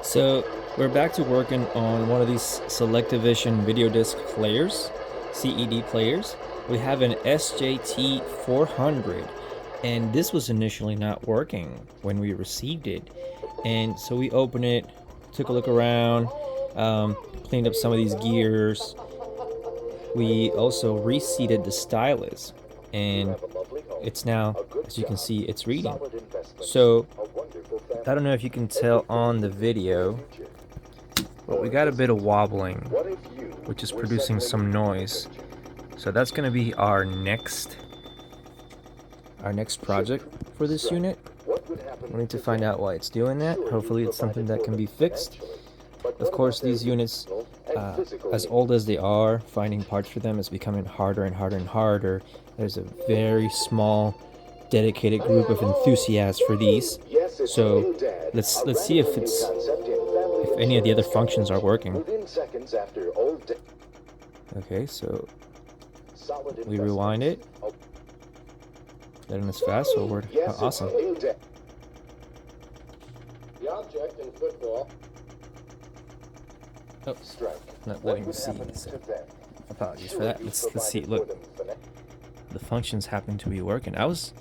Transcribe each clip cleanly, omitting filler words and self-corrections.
So we're back to working on one of these SelectaVision Videodisc players, CED players. We have an SJT 400, and this was initially not working when we received it. And so we opened it, took a look around, cleaned up some of these gears. We also reseated the stylus, and it's now, as you can see, it's reading. So I don't know if you can tell on the video, but we got a bit of wobbling, which is producing some noise. So that's going to be our next project for this unit. We need to find out why it's doing that. Hopefully it's something that can be fixed. Of course, these units, as old as they are, finding parts for them is becoming harder and harder and harder. There's a very small dedicated group of enthusiasts for these. So let's see if any of the other functions are working. Okay, so we rewind it. Letting us fast forward. Oh, awesome. The object in football. Oh, not letting me see. So apologies for that. Let's see. Look, the functions happen to be working. I was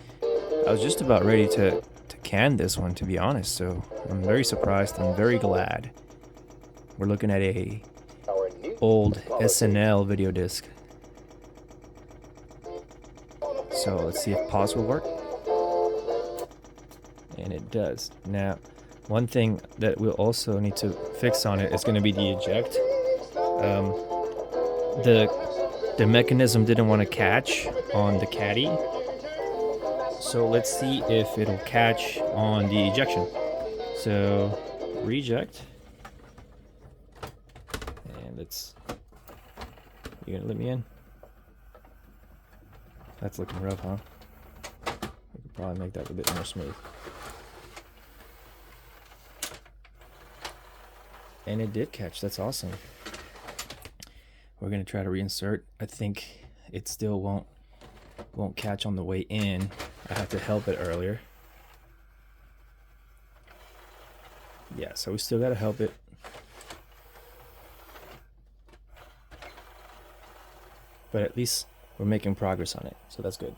just about ready to can this one, to be honest. So I'm very surprised. I'm very glad. We're looking at a old SNL video disc. So let's see if pause will work. And it does. Now, one thing that we'll also need to fix on it is going to be the eject. The mechanism didn't want to catch on the caddy. So let's see if it'll catch on the ejection. So reject. And you gonna let me in? That's looking rough, huh? I could probably make that a bit more smooth. And it did catch. That's awesome. We're gonna try to reinsert. I think it still won't catch on the way in. I had to help it earlier. Yeah, so we still gotta help it. But at least we're making progress on it, so that's good.